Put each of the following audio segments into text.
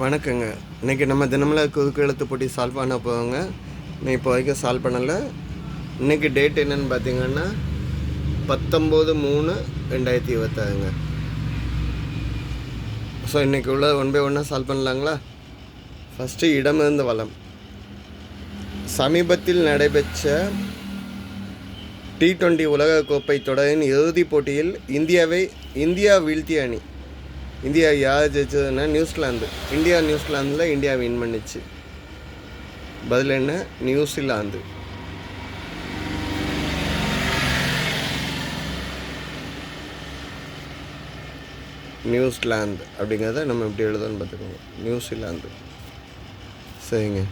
வணக்கங்க. இன்றைக்கி நம்ம தினமலர் குறுக்கு எழுத்து போட்டி சால்வ் பண்ண போவோங்க. நான் இப்போ வரைக்கும் சால்வ் பண்ணலை. இன்றைக்கி டேட் என்னென்னு பார்த்தீங்கன்னா 19/3/2026ங்க. ஸோ இன்றைக்கி உள்ள 1 by 1 சால்வ் பண்ணலாங்களா? ஃபஸ்ட்டு இடமிருந்து வலம். சமீபத்தில் நடைபெற்ற T20 உலகக்கோப்பை தொடரின் இறுதிப் போட்டியில் இந்தியா வீழ்த்திய அணி. இந்தியா யார் ஜெயிச்சதுன்னா நியூசிலாந்து. நியூசிலாந்தில் இந்தியா வின் பண்ணிச்சு. பதில் என்ன? நியூசிலாந்து. நியூசிலாந்து அப்படிங்கிறத நம்ம எப்படி எழுதணும்னு பார்த்துக்கோங்க. நியூசிலாந்து. சரிங்க.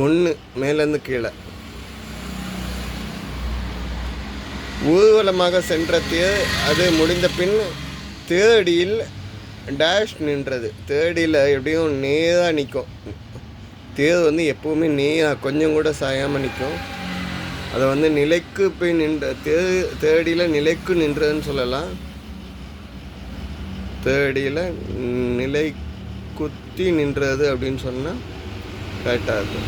1 மேலேருந்து கீழே. ஊர்வலமாக சென்ற அது முடிந்த பின் தேடியில் டேஷ் நின்றது. தேடியில் எப்படியும் நேராக நிற்கும். தேர் எப்போவுமே நேராக கொஞ்சம் கூட சாயாமல் நிற்கும். அதை நிலைக்கு போய் நின்ற தேடியில் நிலைக்கு நின்றதுன்னு சொல்லலாம். தேடியில் நிலை குத்தி நின்றது அப்படின்னு சொன்னால் கரெக்டாக இருக்கும்.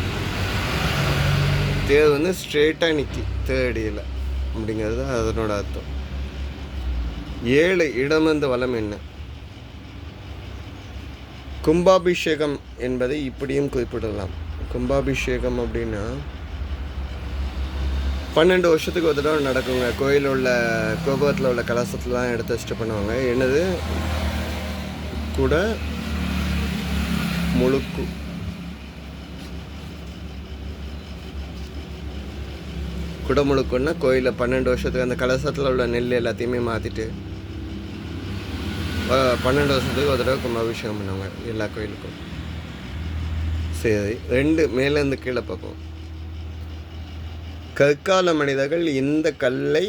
தேர் ஸ்ட்ரெயிட்டாக நிற்கி தேடியில் அப்படிங்கிறது அதனோட அர்த்தம். 7 இடமிருந்து வலம் என்ன? கும்பாபிஷேகம் என்பதை இப்படியும் குறிப்பிடலாம். கும்பாபிஷேகம் அப்படின்னா 12 வருஷத்துக்கு ஒரு தடவை நடக்குங்க. கோயிலில் உள்ள கோபுரத்தில் உள்ள கலசத்துலாம் எடுத்து வச்சுட்டு பண்ணுவாங்க. என்னது? குடமுழுக்கு. குடமுழுக்குன்னா கோயிலில் 12 வருஷத்துக்கு அந்த கலசத்தில் உள்ள நெல் எல்லாத்தையுமே மாற்றிட்டு 12 வருஷத்துக்கு ஒரு தடவை கும்பாபிஷேகம் பண்ணுவாங்க எல்லா கோயிலுக்கும். சரி. 2 மேலேருந்து கீழே பார்ப்போம். கற்கால மனிதர்கள் இந்த கல்லை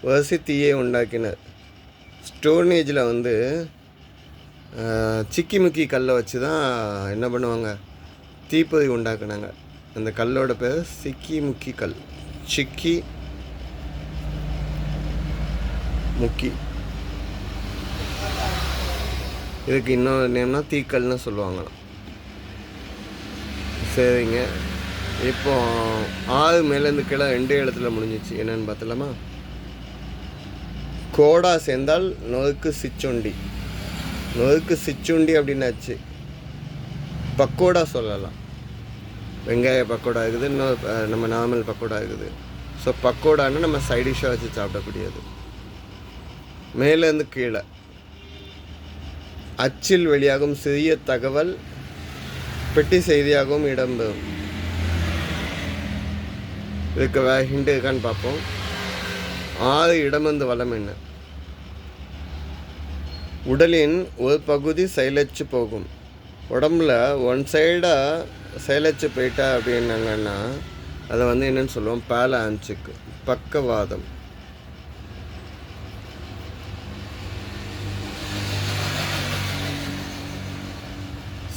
வசி தீயை உண்டாக்கினர். ஸ்டோனேஜில் சிக்கிமுக்கி கல்லை வச்சு தான் என்ன பண்ணுவாங்க? தீப்பொறி உண்டாக்குனாங்க. அந்த கல்லோட பேர் சிக்கிமுக்கி கல். சிக்கி முக்கி. இதுக்கு இன்னொரு நேம்னா தீக்கல்னு சொல்லுவாங்களாம். சரிங்க. இப்போ 6 மேலேருந்து கீழே 2 எழுத்துல முடிஞ்சிச்சு. என்னென்னு பார்த்தலாமா? கோடா சேர்ந்தால் நொறுக்கு சிச்சுண்டி. நொறுக்கு சிச்சுண்டி அப்படின்னாச்சு. பக்கோடா சொல்லலாம். வெங்காய பக்கோடா இருக்குது, இன்னும் நம்ம நார்மல் பக்கோடா இருக்குது. ஸோ பக்கோடான்னு நம்ம சைடிஷாக வச்சு சாப்பிடக்கூடியது. மேலேருந்து கீழே அச்சில் வெளியாகும் சிறிய தகவல் பெட்டி செய்தியாகவும் இடம்பெறும். இதுக்கு வேறு ஹிண்ட் இருக்கான்னு பார்ப்போம். 6 இடமிருந்து வலம் என்ன? உடலின் ஒரு பகுதி செயலச்சு போகும். உடம்புல ஒன் சைடாக செயலச்சு போயிட்டா அப்படின்னாங்கன்னா அதை என்னென்னு சொல்லுவோம்? பேலான்சிக்கு, பக்கவாதம்.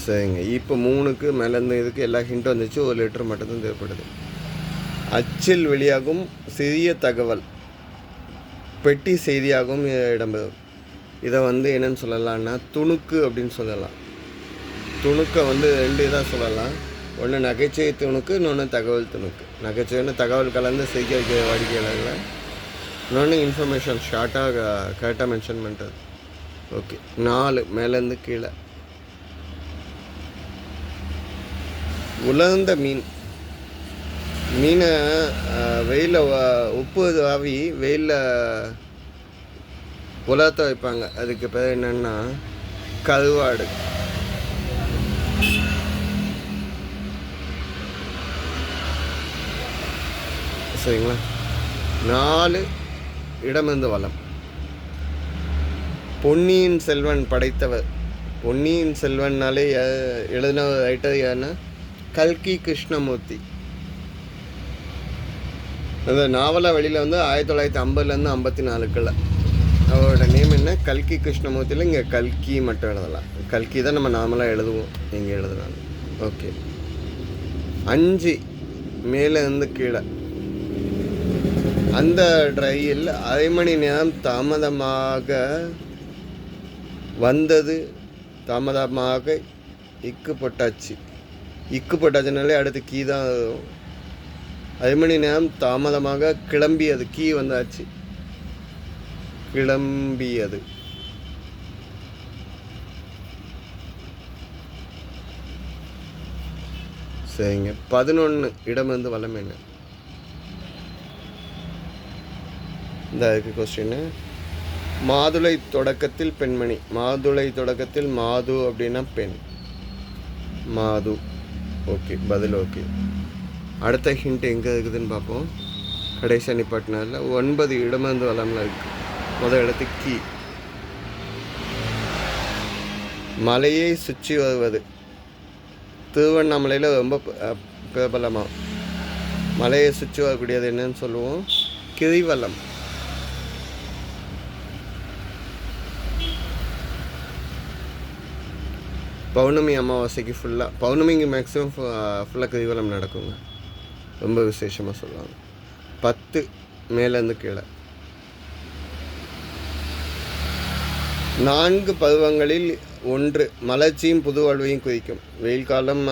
சரிங்க. இப்போ 3க்கு மேலேருந்து இதுக்கு எல்லா ஹிண்ட்டும் வந்துச்சு. 1 லிட்டர் மட்டும்தான் தேவைப்படுது. அச்சில் வெளியாகும் சிறிய தகவல் பெட்டி செய்தியாகவும் இடம்பெறும். இதை என்னென்னு சொல்லலாம்னா துணுக்கு அப்படின்னு சொல்லலாம். துணுக்கை 2 இதாக சொல்லலாம். ஒன்று நகைச்சுவை துணுக்கு, இன்னொன்று தகவல் துணுக்கு. நகைச்சுவைன்னு தகவல் கலந்து செய்ய வைக்கிற வாடிக்கையாளர்கள், இன்னொன்று இன்ஃபர்மேஷன் ஷார்ட்டாக கரெக்டாக மென்ஷன் பண்ணுறது. ஓகே. 4 மேலேருந்து கீழே. உலர்ந்த மீனை வெயிலில் உப்பு ஆவி வெயிலில் உலர்த்த வைப்பாங்க. அதுக்கு பேர் என்னென்னா கருவாடு. சரிங்களா? 4 இடமிருந்து வலம். பொன்னியின் செல்வன் படைத்தவர். பொன்னியின் செல்வன்னாலே எழுதின ரைட்டர் யாருன்னா கல்கி கிருஷ்ணமூர்த்தி. அந்த நாவலை வெளியில் 1950லேருந்து 54க்குள்ள. அவரோட நேம் என்ன? கல்கி கிருஷ்ணமூர்த்தியில். இங்கே கல்கி மட்டும் எழுதலாம். கல்கி தான் நம்ம நார்மலாக எழுதுவோம். இங்கே எழுதுனாங்க. ஓகே. 5 மேலேருந்து கீழே. அந்த ரயில் 1/2 மணி நேரம் தாமதமாக வந்தது தாமதமாக இக்கு போட்டாச்சு. இக்கு போட்டாச்சுனாலே அடுத்து கீ தான். 5 மணி நேரம் தாமதமாக கிளம்பியது. கீ வந்தாச்சு. கிளம்பியது. சரிங்க. 11 இடமிருந்து வலம் என்ன? இந்த கொஸ்டின். மாதுளை தொடக்கத்தில் பெண்மணி. மாதுளை தொடக்கத்தில் மாது அப்படின்னா பெண். மாது. ஓகே, பதில் ஓகே. அடுத்த ஹிண்ட் எங்கே இருக்குதுன்னு பார்ப்போம். கடைசி நிப்பாட்டினால 9 இடமிருந்து வளம்ல இருக்கு. முதல் இடத்துக்கு கீ. மலையை சுற்றி வருவது. திருவண்ணாமலையில் ரொம்ப பிரபலமாக மலையை சுற்றி வரக்கூடியது என்னன்னு சொல்லுவோம்? கிரிவலம். பௌர்ணமி அமாவாசைக்கு ஃபுல்லாக, பௌர்ணமிக்கு மேக்ஸிமம் ஃபுல்லாக கிரிவலம் நடக்குங்க. ரொம்ப விசேஷமாக சொல்லுவாங்க. 10 மேலேருந்து கீழே. 4 பருவங்களில் ஒன்று. மலர்ச்சியும் புது வாழ்வையும் குறிக்கும். வெயில் காலம்,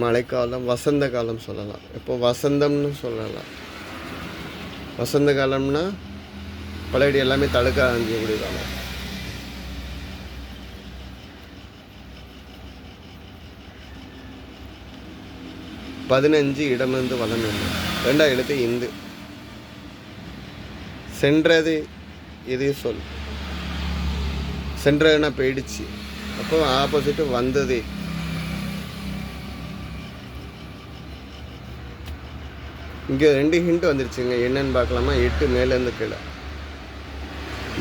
மழைக்காலம், வசந்த காலம் சொல்லலாம். இப்போ வசந்தம்னு சொல்லலாம். வசந்த காலம்னா பழையடி எல்லாமே தடுக்க ஆரம்பிக்கக்கூடிய காலம். 15 இடமிருந்து வலம் என்ன? 2ஆம் எழுத்து இந்து. சென்றது இது சொல். சென்றதுன்னா போயிடுச்சு. அப்போ ஆப்போசிட்டு வந்தது. இங்கே 2 ஹிண்ட் வந்துருச்சுங்க. என்னன்னு பார்க்கலாமா? 8 மேலேருந்து கீழே.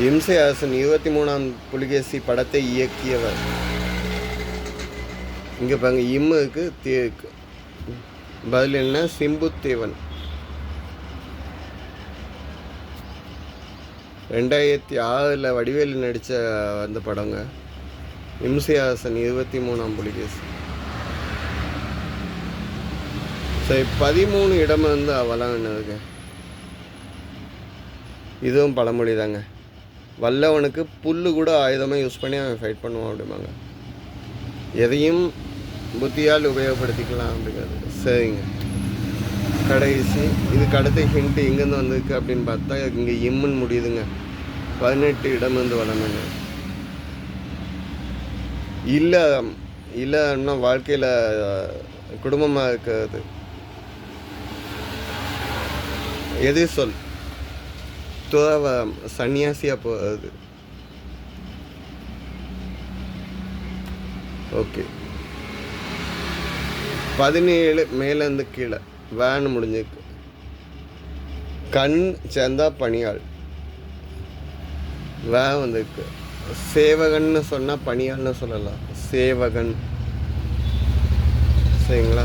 இம்சை அரசன் 23ஆம் புலிகேசி படத்தை இயக்கியவர். இங்கே பாருங்க, இம்முக்கு தேக்கு. பதில் என்ன? சிம்புத்தேவன். 2006 வடிவேலு நடித்த அந்த படங்க. இம்சையாசன் 23ஆம் புலிகேசி. சரி, 13 இடம் வந்து அவலாம் என்னதுங்க? இதுவும் பழமொழி தாங்க. வல்லவனுக்கு புல்லு கூட ஆயுதமாக யூஸ் பண்ணி அவன் ஃபைட் பண்ணுவான் அப்படிம்பாங்க. எதையும் புத்தியால் உபயோகப்படுத்திக்கலாம் அப்படிங்கிறது. சரிங்க. கடைசி இதுக்கு அடுத்த ஹிண்ட் எங்கேருந்து வந்திருக்கு அப்படின்னு பார்த்தா இங்கே இம்முன்னு முடியுதுங்க. 18 இடம் வந்து வளம் என்ன? இல்லைன்னா வாழ்க்கையில் குடும்பமாக இருக்கிறது. எது சொல்? துறவரம், சன்னியாசியாக போகிறது. ஓகே. 17 மேலேருந்து கீழே. வேன் முடிஞ்சிருக்கு. கண் சேர்ந்தா பணியாள். வேன் வந்துருக்கு. சேவகன்னு சொன்னால் பணியாள்னு சொல்லலாம். சேவகன். சரிங்களா?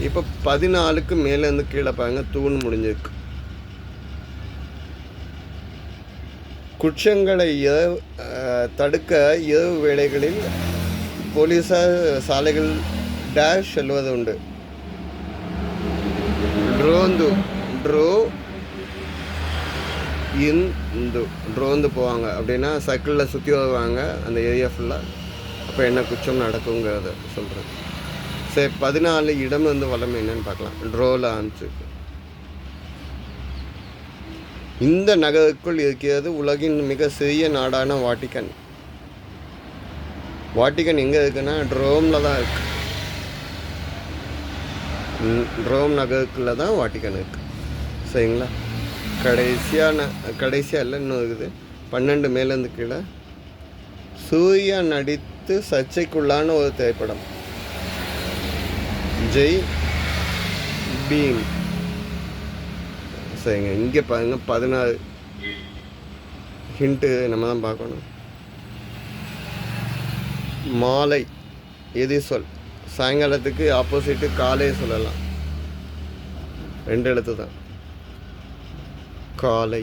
இப்போ 14க்கு மேலேருந்து கீழே பாருங்க. தூண் முடிஞ்சிருக்கு. குற்றங்களை தடுக்க இரவு வேளைகளில் போலீஸார் சாலைகள் டேஷ் செல்வது உண்டு. ட்ரோந்து போவாங்க அப்படின்னா சைக்கிளில் சுற்றி வருவாங்க அந்த ஏரியா ஃபுல்லாக. அப்போ என்ன குற்றம் நடக்குங்கிறத சொல்கிறேன். சரி, 14 இடம் வந்து வளம் என்னன்னு பார்க்கலாம். ட்ரோவில் ஆரம்பிச்சிருக்கு. இந்த நகருக்குள் இருக்கிறது உலகின் மிக சிறிய நாடான வாட்டிக்கன். வாட்டிக்கன் எங்கே இருக்குன்னா ரோமில் தான் இருக்குது. ரோம் நகருக்குள்ளே தான் வாட்டிக்கன் இருக்குது. சரிங்களா? கடைசியாக இல்லை, இன்னும் இருக்குது. 12 மேலேருந்து கீழே. சூர்யா நடித்து சர்ச்சைக்குள்ளான ஒரு திரைப்படம். ஜெய் பீம். சரிங்க. இங்கே பாருங்க, 16 ஹிண்ட்டு நம்ம தான் பார்க்கணும். மாலை எது சொல்? சாயங்காலத்துக்கு ஆப்போசிட்டு காலை சொல்லலாம். 2 எழுத்து தான். காலை.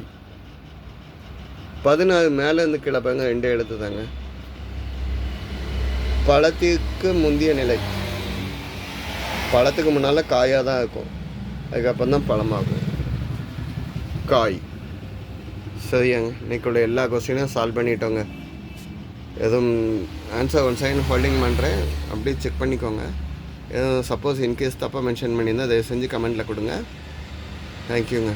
16 மேலேருந்து கீழே பாருங்க, 2 எழுத்து தாங்க. பழத்திற்கு முந்தைய நிலை. பழத்துக்கு முன்னால் காயாக தான் இருக்கும். அதுக்கப்புறம் தான் பழமாகும். காய். சரியாங்க. இன்னைக்குள்ள எல்லா கொஸ்டினும் சால்வ் பண்ணிட்டோங்க. எதுவும் ஆன்சர் ஒன் சைன் ஹோல்டிங் பண்ணுறேன், அப்படியே செக் பண்ணிக்கோங்க. எதுவும் சப்போஸ் இன்கேஸ் தப்பாக மென்ஷன் பண்ணியிருந்தால் தயவு செஞ்சு கமெண்ட்டில் கொடுங்க. தேங்க்யூங்க.